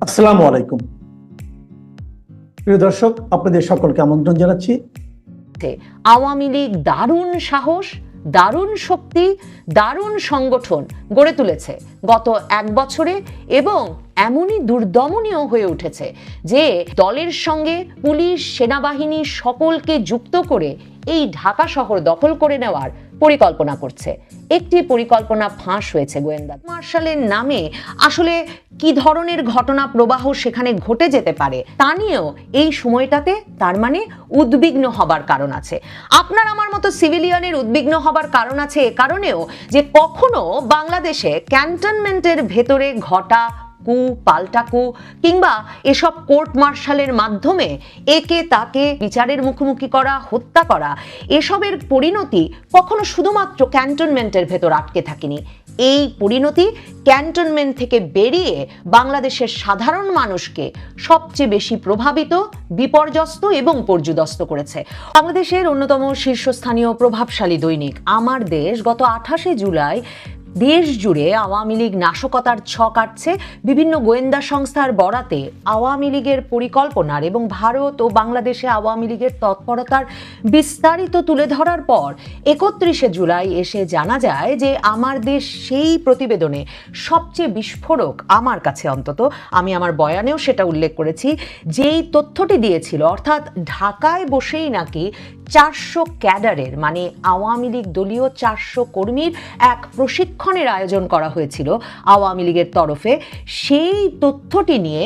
আসসালামু আলাইকুম প্রিয় দর্শক, আপনাদের সকলকে আমন্ত্রণ জানাচ্ছি। আওয়ামী লীগ দারুণ সাহস, দারুণ শক্তি, দারুণ সংগঠন গড়ে তুলেছে গত এক বছরে এবং এমনই দুর্দমনীয় হয়ে উঠেছে যে দলের সঙ্গে পুলিশ, সেনাবাহিনী সকলকে যুক্ত করে এই ঢাকা শহর দখল করে নেওয়ার পরিকল্পনা করছে। একটি পরিকল্পনা ফাঁস হয়েছে গোয়েন্দা মার্শালের নামে। আসলে কি ধরনের ঘটনা প্রবাহ সেখানে ঘটে যেতে পারে তা নিয়েও এই সময়টাতে তার মানে উদ্বিগ্ন হবার কারণ আছে। আপনার আমার মতো সিভিলিয়ানের উদ্বিগ্ন হবার কারণ আছে এ কারণেও যে কখনো বাংলাদেশে ক্যান্টনমেন্টের ভেতরে ঘটা কু, পাল্টা কু কিংবা এসব কোর্ট মার্শালের মাধ্যমে একে তাকে বিচারের মুখোমুখি করা, হত্যা করা, এসবের পরিণতি কখনো শুধুমাত্র ক্যান্টনমেন্টের ভেতর আটকে থাকেনি। এই পরিণতি ক্যান্টনমেন্ট থেকে বেরিয়ে বাংলাদেশের সাধারণ মানুষকে সবচেয়ে বেশি প্রভাবিত, বিপর্যস্ত এবং পর্যুদস্ত করেছে। বাংলাদেশের অন্যতম শীর্ষস্থানীয় প্রভাবশালী দৈনিক আমার দেশ গত 28শে জুলাই দেশ জুড়ে আওয়ামী লীগ নাশকতার ছক আটছে। বিভিন্ন গোয়েন্দা সংস্থার বরাতে আওয়ামী লীগের পরিকল্পনার এবং ভারত ও বাংলাদেশে আওয়ামী লীগের তৎপরতার বিস্তারিত তুলে ধরার পর 31শে জুলাই এসে জানা যায় যে আমার দেশ সেই প্রতিবেদনে সবচেয়ে বিস্ফোরক, আমার কাছে অন্তত, আমি আমার বয়ানেও সেটা উল্লেখ করেছি, যেই তথ্যটি দিয়েছিল, অর্থাৎ ঢাকায় বসেই নাকি 400 ক্যাডারের মানে আওয়ামী লীগ দলীয় 400 কর্মীর এক প্রশিক্ষণের আয়োজন করা হয়েছিল আওয়ামী লীগের তরফে। সেই তথ্যটি নিয়ে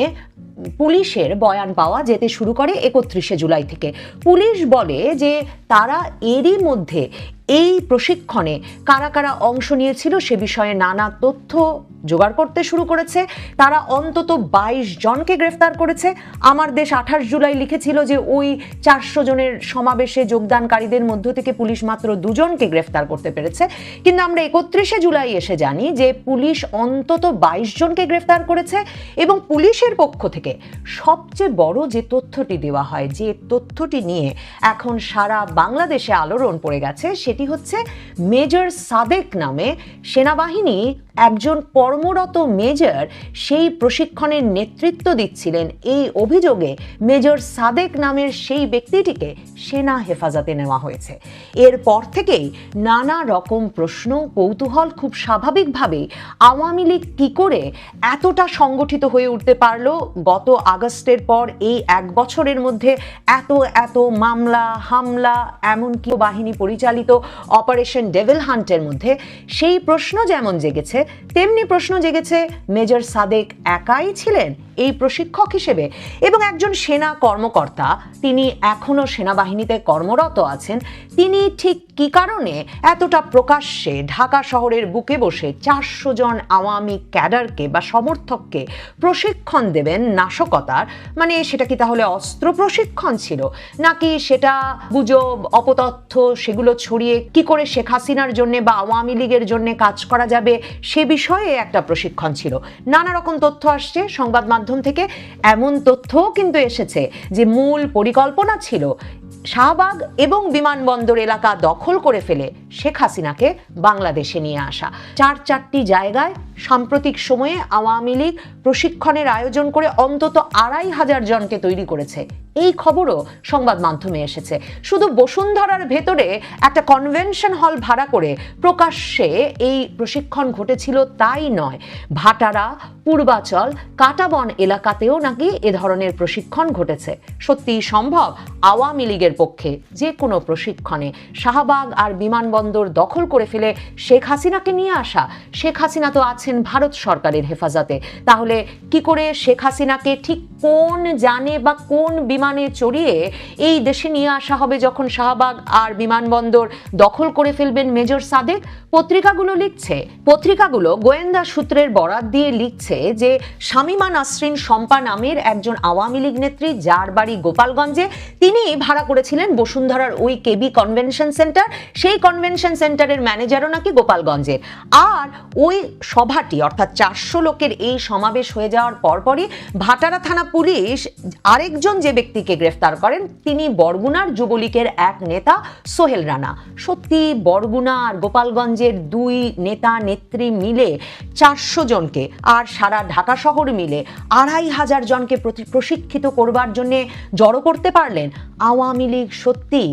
পুলিশের বয়ান পাওয়া যেতে শুরু করে 31শে জুলাই থেকে। পুলিশ বলে যে তারা এরই মধ্যে এই প্রশিক্ষণে কারা কারা অংশ নিয়েছিল সে বিষয়ে নানা তথ্য জোগাড় করতে শুরু করেছে। তারা অন্তত 22 জনকে গ্রেফতার করেছে। আমার দেশ 28 জুলাই লিখেছিল যে ওই 400 জনের সমাবেশে যোগদানকারীদের মধ্য থেকে পুলিশ মাত্র 2 জনকে গ্রেফতার করতে পেরেছে, কিন্তু আমরা 31শে জুলাই এসে জানি যে পুলিশ অন্তত 22 জনকে গ্রেফতার করেছে। এবং পুলিশের পক্ষ থেকে সবচেয়ে বড় যে তথ্যটি দেওয়া হয়, যে তথ্যটি নিয়ে এখন সারা বাংলাদেশে আলোড়ন পড়ে গেছে, সেটি হচ্ছে মেজর সাদেক নামে সেনাবাহিনী একজন কর্মরত মেজর সেই প্রশিক্ষণের নেতৃত্ব দিচ্ছিলেন। এই অভিযোগে মেজর সাদেক নামের সেই ব্যক্তিটিকে সেনা হেফাজতে নেওয়া হয়েছে। এরপর থেকেই নানা রকম প্রশ্ন, কৌতূহল খুব স্বাভাবিকভাবেই আওয়ামী লীগ কী করে এতটা সংগঠিত হয়ে উঠতে পারলো গত আগস্টের পর এই এক বছরের মধ্যে এত এত মামলা, হামলা, এমনকি বাহিনী পরিচালিত অপারেশন ডেভিল হান্টের মধ্যে। সেই প্রশ্ন যেমন জেগেছে তেমনি প্রশ্ন জেগেছে মেজর সাদেক একাই ছিলেন এই প্রশিক্ষক হিসেবে এবং একজন সেনা কর্মকর্তা, তিনি এখনো সেনাবাহিনীতে কর্মরত আছেন, তিনি ঠিক কী কারণে এতটা প্রকাশ্যে ঢাকা শহরের বুকে বসে 400 জন আওয়ামী ক্যাডারকে বা সমর্থককে প্রশিক্ষণ দেবেন নাশকতার? মানে সেটা কি তাহলে অস্ত্র প্রশিক্ষণ ছিল, নাকি সেটা গুজব, অপতথ্য সেগুলো ছড়িয়ে কি করে শেখ হাসিনার জন্য বা আওয়ামী লীগের জন্য কাজ করা যাবে সে বিষয়ে একটা প্রশিক্ষণ ছিল? নানা রকম তথ্য আসছে সংবাদ মাধ্যম থেকে। এমন তথ্যও কিন্তু এসেছে যে মূল পরিকল্পনা ছিল শাহবাগ এবং বিমানবন্দর এলাকা দখল করে ফেলে শেখ হাসিনাকে বাংলাদেশে নিয়ে আসা। 4টি জায়গায় সাম্প্রতিক সময়ে আওয়ামী লীগ প্রশিক্ষণের আয়োজন করে অন্তত 2500 জনকে তৈরি করেছে। এই খবরও সংবাদ মাধ্যমে এসেছে। শুধু বসুন্ধরার ভেতরে একটা কনভেনশন হল ভাড়া করে প্রকাশ্যে এই প্রশিক্ষণ ঘটেছিল তাই নয়, ভাটারা, পূর্বাচল, কাটাবন এলাকাতেও নাকি এ ধরনের প্রশিক্ষণ ঘটেছে। সত্যিই সম্ভব আওয়ামী লীগের পক্ষে যে কোনো প্রশিক্ষণে শাহবাগ আর বিমানবন্দর দখল করে ফেলে শেখ হাসিনাকে নিয়ে আসা? শেখ হাসিনা তো আছেন ভারত সরকারের হেফাজতে, তাহলে কি করে শেখ হাসিনাকে ঠিক কোন যানে বা কোন বিমানে চড়িয়ে এই দেশে নিয়ে আসা হবে যখন শাহবাগ আর বিমানবন্দর দখল করে ফেলবেন মেজর সাদেক? পত্রিকাগুলো লিখছে, পত্রিকাগুলো গোয়েন্দা সূত্রের বরাত দিয়ে লিখছে যে শামীমা নাসরিন শম্পা নামের একজন আওয়ামী লীগ নেত্রী, যার বাড়ি গোপালগঞ্জে, তিনি ভাড়া করে করেছিলেন বসুন্ধরার ওই কেবি কনভেনশন সেন্টার, সেই কনভেনশন সেন্টারের ম্যানেজারও নাকি গোপালগঞ্জের। আর ওই সভাটি অর্থাৎ 400 লোকের এই সমাবেশ হয়ে যাওয়ার পরপরই ভাটারা থানা পুলিশ আরেকজন যে ব্যক্তিকে গ্রেফতার করেন, তিনি বরগুনার যুবলীগের এক নেতা সোহেল রানা। সত্যি বরগুনা আর গোপালগঞ্জের দুই নেতা নেত্রী মিলে 400 জনকে আর সারা ঢাকা শহর মিলে 2500 জনকে প্রশিক্ষিত করবার জন্য জড়ো করতে পারলেন। আওয়ামী লীগ সত্যি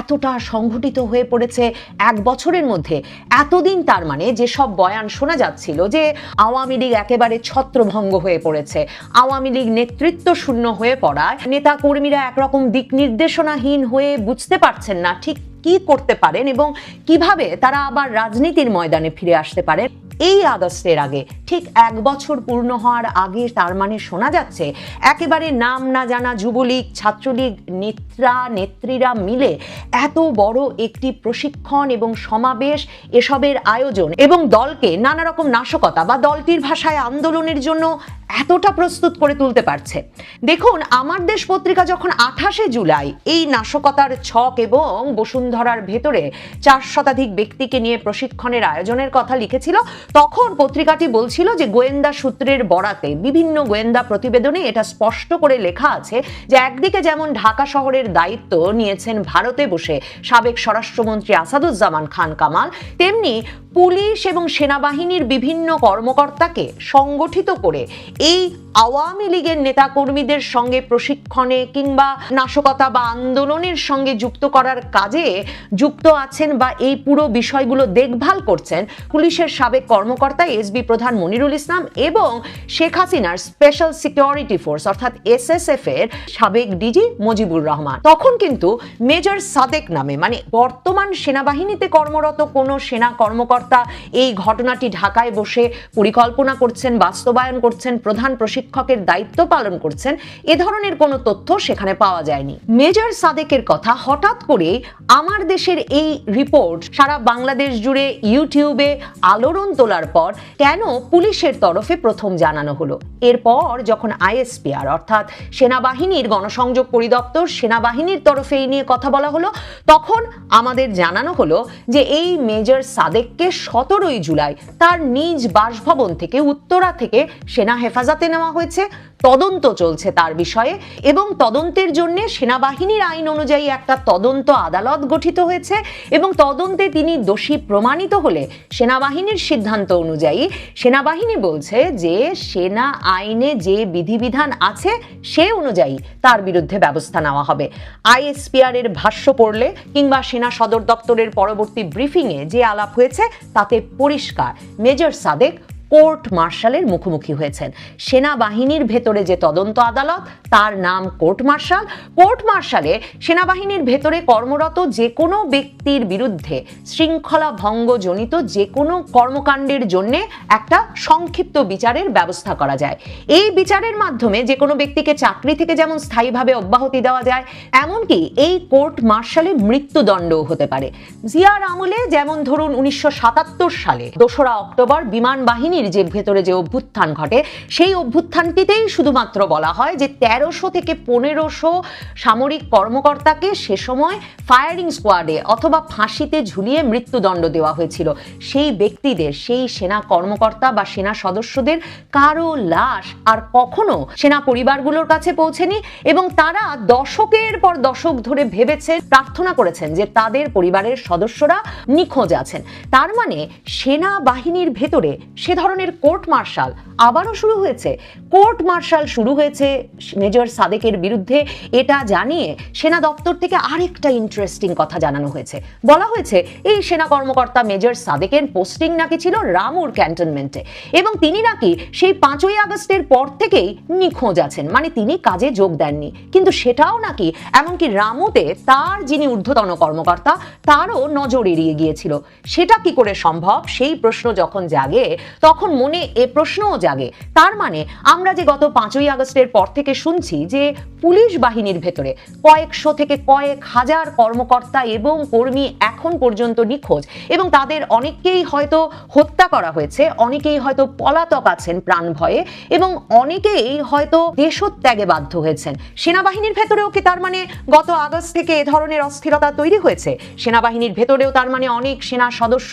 এতটা সংগঠিত হয়ে পড়েছে এক বছরের মধ্যে। এতদিন তার মানে যেসব বয়ান শোনা যাচ্ছিল যে আওয়ামী লীগ একেবারে ছত্রভঙ্গ হয়ে পড়েছে, আওয়ামী লীগ নেতৃত্ব শূন্য হয়ে পড়ায় নেতা কর্মীরা একরকম দিক নির্দেশনাহীন হয়ে বুঝতে পারছেন না ঠিক কি করতে পারেন এবং কিভাবে তারা আবার রাজনীতির ময়দানে ফিরে আসতে পারেন। এই আগস্টের আগে, ঠিক এক বছর পূর্ণ হওয়ার আগে, তার মানে শোনা যাচ্ছে একেবারে নাম না জানা যুবলীগ ছাত্রলীগ নেত্রীরা মিলে এত বড় একটি প্রশিক্ষণ এবং সমাবেশ এসবের আয়োজন এবং দলকে নানা রকম নাশকতা বা দলটির ভাষায় আন্দোলনের জন্য এতটা প্রস্তুত করে তুলতে পারছে। দেখুন, আমার দেশ পত্রিকা যখন 28শে জুলাই এই নাশকতার ছক এবং বসুন্ধরার ভেতরে 4 শতাধিক ব্যক্তিকে নিয়ে প্রশিক্ষণের আয়োজনের কথা লিখেছিল, তখন পত্রিকাটি বলছিল যে গোয়েন্দা সূত্রের বরাতে বিভিন্ন গোয়েন্দা প্রতিবেদনে এটা স্পষ্ট করে লেখা আছে যে একদিকে যেমন ঢাকা শহরের দায়িত্ব নিয়েছেন ভারতে বসে সাবেক স্বরাষ্ট্রমন্ত্রী আসাদুজ্জামান খান কামাল, তেমনি পুলিশ এবং সেনাবাহিনীর বিভিন্ন কর্মকর্তাকে সংগঠিত করে এই আওয়ামী লীগের নেতাকর্মীদের সঙ্গে প্রশিক্ষণে কিংবা নাশকতা বা আন্দোলনের সঙ্গে যুক্ত করার কাজে যুক্ত আছেন বা এই পুরো বিষয়গুলো দেখভাল করছেন পুলিশের সাবেক কর্মকর্তা এসবি প্রধান মনিরুল ইসলাম এবং শেখ হাসিনার স্পেশাল সিকিউরিটি ফোর্স অর্থাৎ এসএসএফ এর সাবেক ডিজি মুজিবুর রহমান। তখন কিন্তু মেজর সাদেক নামে, মানে বর্তমান সেনাবাহিনীতে কর্মরত কোনো সেনা কর্মকর্তা এই ঘটনাটি ঢাকায় বসে পরিকল্পনা করছেন, বাস্তবায়ন করছেন, প্রধান প্রশিক্ষকের দায়িত্ব পালন করছেন, এ ধরনের কোনো তথ্য সেখানে পাওয়া যায়নি। মেজর সাদেকের কথা হঠাৎ করে আমার দেশের এই রিপোর্ট সারা বাংলাদেশ জুড়ে ইউটিউবে আলোড়ন তোলার পর কেন পুলিশের তরফে প্রথম জানানো হলো? এরপর যখন আইএসপিআর অর্থাৎ সেনাবাহিনীর গণসংযোগ পরিদপ্তর সেনাবাহিনীর তরফে এই নিয়ে কথা বলা হলো, তখন আমাদের জানানো হলো যে এই মেজর সাদেককে 17ই জুলাই তার নিজ বাসভবন থেকে উত্তরা থেকে সেনা হেফাজতে নেওয়া হয়েছে। তদন্ত চলছে তার বিষয়ে এবং তদন্তের জন্য সেনাবাহিনীর আইন অনুযায়ী একটা তদন্ত আদালত গঠিত হয়েছে এবং তদন্তে তিনি দোষী প্রমাণিত হলে সেনাবাহিনীর সিদ্ধান্ত অনুযায়ী সেনাবাহিনী বলছে যে সেনা আইনে যে বিধিবিধান আছে সে অনুযায়ী তার বিরুদ্ধে ব্যবস্থা নেওয়া হবে। আইএসপিআর এর ভাষ্য পড়লে কিংবা সেনা সদর দপ্তরের পরবর্তী ব্রিফিংয়ে যে আলাপ হয়েছে তাতে পরিষ্কার মেজর সাদেক কোর্ট মার্শালের মুখোমুখি হয়েছেন। সেনাবাহিনীর ভেতরে যে তদন্ত আদালত তার নাম কোর্ট মার্শাল। কোর্ট মার্শালে সেনাবাহিনীর ভেতরে কর্মরত যে কোনো ব্যক্তির বিরুদ্ধে শৃঙ্খলা ভঙ্গজনিত যে কোনো কর্মকাণ্ডের জন্য একটা সংক্ষিপ্ত বিচারের ব্যবস্থা করা যায়। এই বিচারের মাধ্যমে যে কোনো ব্যক্তিকে চাকরি থেকে যেমন স্থায়ীভাবে অব্যাহতি দেওয়া যায়, এমনকি এই কোর্ট মার্শালে মৃত্যুদণ্ডও হতে পারে। জিয়ার আমলে যেমন ধরুন 1977 সালে 2রা অক্টোবর বিমান বাহিনী যে ভেতরে যে অভ্যুত্থান ঘটে, সেই অভ্যুত্থানটিতেই শুধুমাত্র বলা হয় যে 1300 থেকে 1500 সামরিক কর্মকর্তাকে সে সময় ফায়ারিং স্কোয়াডে অথবা ফাঁসিতে ঝুলিয়ে মৃত্যুদণ্ড দেওয়া হয়েছিল। সেই ব্যক্তিদের, সেই সেনা কর্মকর্তা বা সেনা সদস্যদের কারো লাশ আর কখনো সেনা পরিবারগুলোর কাছে পৌঁছেনি এবং তারা দশকের পর দশক ধরে ভেবেছেন, প্রার্থনা করেছেন যে তাদের পরিবারের সদস্যরা নিখোঁজ আছেন। তার মানে সেনা বাহিনীর ভেতরে সে ধরনের কোর্ট মার্শাল আবারও শুরু হয়েছে। কোর্ট মার্শাল শুরু হয়েছে মেজর সাদেকের বিরুদ্ধে, এটা জানিয়ে সেনা দপ্তর থেকে আরেকটা ইন্টারেস্টিং কথা জানানো হয়েছে। বলা হয়েছে এই সেনা কর্মকর্তা মেজর সাদেকের পোস্টিং নাকি ছিল রামুর ক্যান্টনমেন্টে এবং তিনি নাকি সেই 5ই আগস্টের পর থেকেই নিখোঁজ আছেন, মানে তিনি কাজে যোগ দেননি। কিন্তু সেটাও নাকি এমনকি রামুতে তার যিনি ঊর্ধ্বতন কর্মকর্তা তারও নজর এড়িয়ে গিয়েছিল। সেটা কি করে সম্ভব? সেই প্রশ্ন যখন জাগে তখন তখন মনে এ প্রশ্নও জাগে, তার মানে আমরা যে গত 5ই আগস্টের পর থেকে শুনছি যে পুলিশ বাহিনীর ভেতরে কয়েকশো থেকে কয়েক হাজার কর্মকর্তা এবং কর্মী এখন পর্যন্ত নিখোঁজ এবং তাদের অনেককেই হয়তো হত্যা করা হয়েছে, অনেকেই হয়তো পলাতক আছেন প্রাণ ভয়ে এবং অনেকেই হয়তো দেশত্যাগে বাধ্য হয়েছেন। সেনাবাহিনীর ভেতরেও কি তার মানে গত আগস্ট থেকে এ ধরনের অস্থিরতা তৈরি হয়েছে? সেনাবাহিনীর ভেতরেও তার মানে অনেক সেনা সদস্য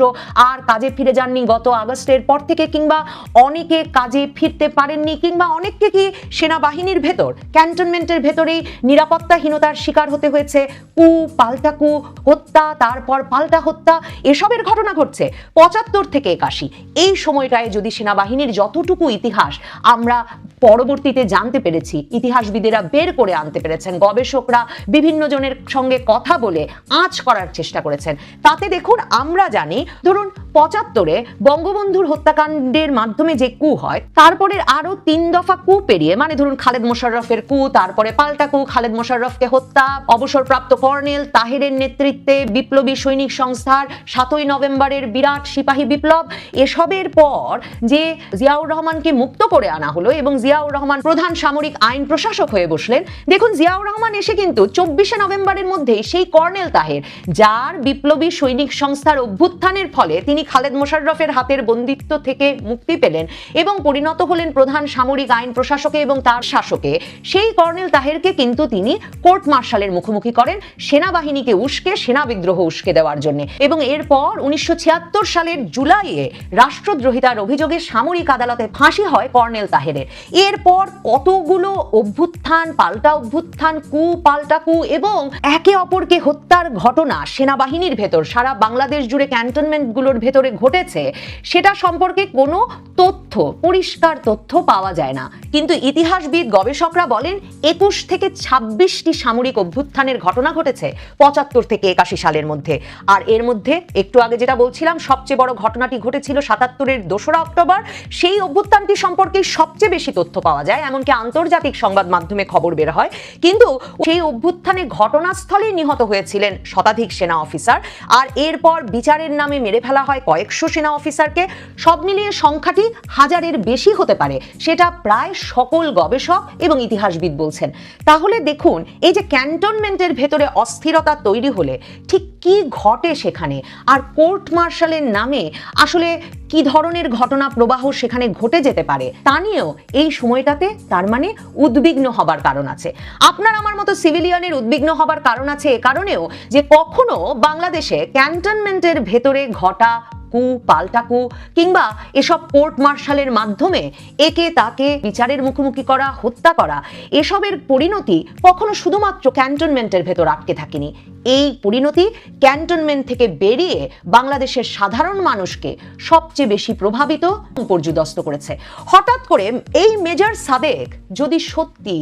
আর কাজে ফিরে যাননি গত আগস্টের পর থেকে, কিংবা অনেকে কাজে ফিরতে পারেননি, কিংবা অনেককে কি সেনাবাহিনীর ভেতর ক্যান্টনমেন্টের ভেতরেই নিরাপত্তাহীনতার শিকার হতে হয়েছে? কু, পাল্টা কু, হত্যা, তারপর পাল্টা হত্যা, এসবের ঘটনা ঘটছে 75 থেকে 81। এই সময়টায় যদি সেনাবাহিনীর যতটুকু ইতিহাস আমরা পরবর্তীতে জানতে পেরেছি, ইতিহাসবিদেরা বের করে আনতে পেরেছেন, গবেষকরা বিভিন্ন জনের সঙ্গে কথা বলে আঁচ করার চেষ্টা করেছেন, তাতে দেখুন আমরা জানি ধরুন 75-এ বঙ্গবন্ধুর হত্যাকাণ্ডের মাধ্যমে যে কু হয়, তারপরে আরো 3 দফা কু পেরিয়ে, মানে ধরুন খালেদ মোশাররফের কু, তারপরে পাল্টা কু, খালেদ মোশাররফকে হত্যা, অবসরপ্রাপ্ত কর্নেল তাহেরের নেতৃত্বে বিপ্লবী সৈনিক সংস্থার 7ই নভেম্বরের বিরাট সিপাহী বিপ্লব, এসবের পর যে জিয়াউর রহমানকে মুক্ত করে আনা হলো এবং জিয়াউর রহমান প্রধান সামরিক আইন প্রশাসক হয়ে বসলেন। দেখুন জিয়াউর রহমান এসে কিন্তু 24শে নভেম্বরের মধ্যে সেই কর্নেল তাহের, যার বিপ্লবী সৈনিক সংস্থার অভ্যুত্থানের ফলে তিনি খালেদ মোশাররফের হাতের বন্দিত্ব থেকে মুক্তি পেলেন এবং পরিণত হলেন প্রধান সামরিক আইন প্রশাসকে এবং তার শাসকে, সেই কর্নেল তাহেরকে কিন্তু তিনি কোর্ট মার্শালের মুখোমুখি করেন সেনাবাহিনীকে উস্কে, সেনা বিদ্রোহ উস্কে দেওয়ার জন্য। এবং এরপর 1976 সালের জুলাইয়ে রাষ্ট্রদ্রোহিতার অভিযোগে সামরিক আদালতে ফাঁসি হয় কর্নেল তাহেরের। এরপর কতগুলো অভ্যুত্থান, পাল্টা অভ্যুত্থান, কু, পাল্টা কু এবং একে অপরকে হত্যার ঘটনা সেনাবাহিনীর ভেতর সারা বাংলাদেশ জুড়ে ক্যান্টনমেন্টগুলোর ভেতরে ঘটেছে, সেটা সম্পর্কে কোনো তথ্য, পরিষ্কার তথ্য পাওয়া যায় না। কিন্তু ইতিহাসবিদ, গবেষকরা বলেন 21 থেকে 26টি সামরিক অভ্যুত্থানের ঘটনা ঘটেছে 75 থেকে 81 সালের মধ্যে। আর এর মধ্যে একটু আগে যেটা বলছিলাম, সবচেয়ে বড় ঘটনাটি ঘটেছিল 77-এর 2রা অক্টোবর। সেই অভ্যুত্থানটি সম্পর্কে সবচেয়ে বেশি তথ্য পাওয়া যায়, এমনকি আন্তর্জাতিক সংবাদ মাধ্যমে খবর বের হয়। কিন্তু সেই অভ্যুত্থানে ঘটনাস্থলেই নিহত হয়েছিলেন শতাধিক সেনা অফিসার, আর এরপর বিচারের নামে মেরে ফেলা হয় কয়েকশো সেনা অফিসারকে। সব মিলিয়ে সংখ্যাটি হাজারের বেশি হতে পারে, সেটা প্রায় সকল গবেষক এবং ইতিহাসবিদ বলছেন। তাহলে দেখুন, এই যে ক্যান্টনমেন্টের ভেতরে অস্থিরতা তৈরি হলে ঠিক কি ঘটে সেখানে, আর কোর্ট মার্শালের নামে আসলে কি ধরনের ঘটনা প্রবাহ সেখানে ঘটে যেতে পারে, তা নিয়েও এই সময়টাতে তার মানে উদ্বিগ্ন হবার কারণ আছে। আপনার আমার মতো সিভিলিয়ানের উদ্বিগ্ন হবার কারণ আছে এ কারণেও যে কখনো বাংলাদেশে ক্যান্টনমেন্টের ভেতরে ঘটা কু, পাল্টা কু কিংবা এসব কোর্ট মার্শালের মাধ্যমে একে তাকে বিচারের মুখোমুখি করা, হত্যা করা, এসবের পরিণতি কখনো শুধুমাত্র ক্যান্টনমেন্টের ভেতর আটকে থাকেনি। এই পরিণতি ক্যান্টনমেন্ট থেকে বেরিয়ে বাংলাদেশের সাধারণ মানুষকে সবচেয়ে বেশি প্রভাবিত, পর্যুদস্ত করেছে। হঠাৎ করে এই মেজর সাদেক যদি সত্যি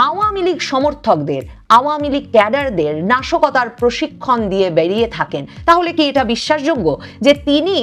আওয়ামী লীগ সমর্থকদের, আওয়ামী লীগ ক্যাডারদের নাশকতার প্রশিক্ষণ দিয়ে বেরিয়ে থাকেন, তাহলে কি এটা বিশ্বাসযোগ্য যে তিনি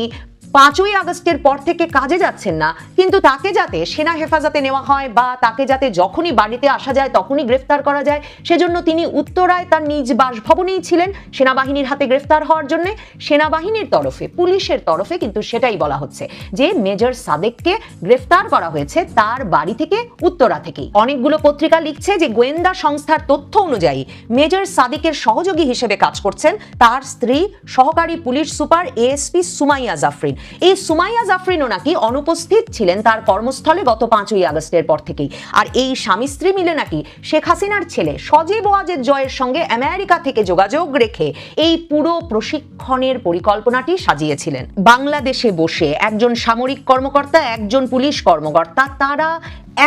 5ই আগস্টের পর থেকে কাজে যাচ্ছেন না, কিন্তু তাকে যাতে সেনা হেফাজতে নেওয়া হয় বা তাকে যাতে যখনই বাড়িতে আসা যায় তখনই গ্রেফতার করা যায়, সেজন্য তিনি উত্তরায় তার নিজ বাসভবনেই ছিলেন সেনাবাহিনীর হাতে গ্রেফতার হওয়ার জন্য। সেনাবাহিনীর তরফে, পুলিশের তরফে কিন্তু সেটাই বলা হচ্ছে যে মেজর সাদেককে গ্রেফতার করা হয়েছে তার বাড়ি থেকে, উত্তরা থেকেই। অনেকগুলো পত্রিকা লিখছে যে গোয়েন্দা সংস্থার তথ্য অনুযায়ী মেজর সাদেকের সহযোগী হিসেবে কাজ করছেন তার স্ত্রী, সহকারী police super ASP Sumaiya Jafrin. এই সুমাইয়া জাফরিনও নাকি অনুপস্থিত ছিলেন তার কর্মস্থলে গত 5ই আগস্টের পর থেকেই। আর এই স্বামী স্ত্রী মিলে নাকি শেখ হাসিনার ছেলে সজীব ওয়াজেদ জয়ের সঙ্গে আমেরিকা থেকে যোগাযোগ রেখে এই পুরো প্রশিক্ষণের পরিকল্পনাটি সাজিয়েছিলেন। বাংলাদেশে বসে একজন সামরিক কর্মকর্তা, একজন পুলিশ কর্মকর্তা, তারা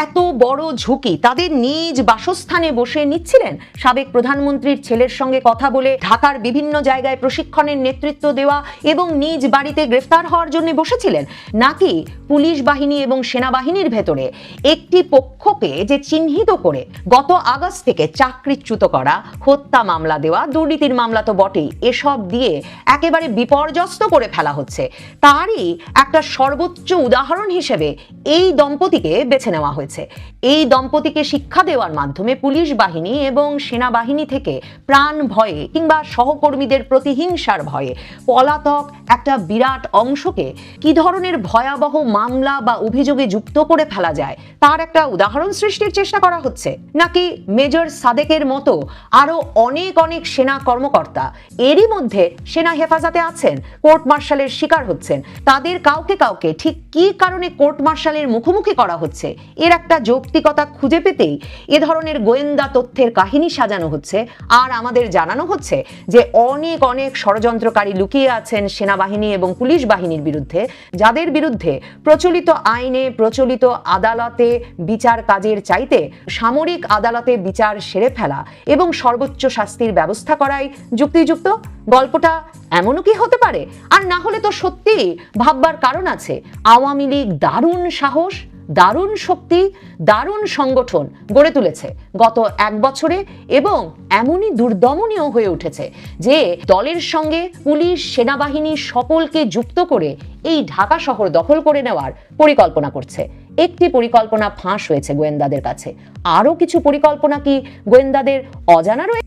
এত বড় ঝুঁকি তাদের নিজ বাসস্থানে বসে নিচ্ছিলেন। সাবেক প্রধানমন্ত্রীর ছেলের সঙ্গে কথা বলে ঢাকার বিভিন্ন জায়গায় প্রশিক্ষণের নেতৃত্ব দেওয়া এবং নিজ বাড়িতে গ্রেফতার হওয়ার জন্য বসেছিলেন, নাকি পুলিশ বাহিনী এবং সেনাবাহিনীর ভেতরে একটি পক্ষকে যে চিহ্নিত করে গত আগস্ট থেকে চাকরিচ্যুত করা, হত্যা মামলা দেওয়া, দুর্নীতির মামলা তো বটেই, এসব দিয়ে একেবারে বিপর্যস্ত করে ফেলা হচ্ছে, তারই একটা সর্বোচ্চ উদাহরণ হিসেবে এই দম্পতিকে বেছে নেওয়া হয়েছে। এই দম্পতিকে শিক্ষা দেওয়ার মাধ্যমে পুলিশ বাহিনী এবং সেনাবাহিনী থেকে প্রাণ ভয়ে কিংবা সহকর্মীদের প্রতিহিংসার ভয়ে পলাতক একটা বিরাট অংশকে কি ধরনের ভয়াবহ মামলা বা অভিযোগে যুক্ত করে ফেলা যায় তার একটা উদাহরণ সৃষ্টির চেষ্টা করা হচ্ছে, নাকি মেজর সাদেকের মতো আরো অনেক অনেক সেনা কর্মকর্তা এরই মধ্যে সেনা হেফাজতে আছেন, কোর্ট মার্শালের শিকার হচ্ছেন, তাদের কাউকে কাউকে ঠিক কি কারণে কোর্ট মার্শালের মুখোমুখি করা হচ্ছে এর একটা যৌক্তিকতা খুঁজে পেতেই এ ধরনের গোয়েন্দা তথ্যের কাহিনী সাজানো হচ্ছে। আর আমাদের জানানো হচ্ছে যে অনেক অনেক ষড়যন্ত্রকারী লুকিয়ে আছেন সেনাবাহিনী এবং পুলিশ বাহিনীর বিরুদ্ধে, যাদের বিরুদ্ধে প্রচলিত আইনে প্রচলিত আদালতে বিচার কাজের চাইতে সামরিক আদালতে বিচার সেরে ফেলা এবং সর্বোচ্চ শাস্তির ব্যবস্থা করাই যুক্তিযুক্ত। গল্পটা এমনও কি হতে পারে? আর না হলে তো সত্যি ভাববার কারণ আছে। আওয়ামী লীগ দারুণ সাহস, দারুণ শক্তি, দারুণ সংগঠন গড়ে তুলেছে গত 1 বছরে এবং এমনই দুর্দমনীয় হয়ে উঠেছে যে দলের সঙ্গে পুলিশ সেনাবাহিনী সকলকে যুক্ত করে এই ঢাকা শহর দখল করে নেওয়ার পরিকল্পনা করছে। একটি পরিকল্পনা ফাঁস হয়েছে গোয়েন্দাদের কাছে, আরও কিছু পরিকল্পনা কি গোয়েন্দাদের অজানা রয়েছে?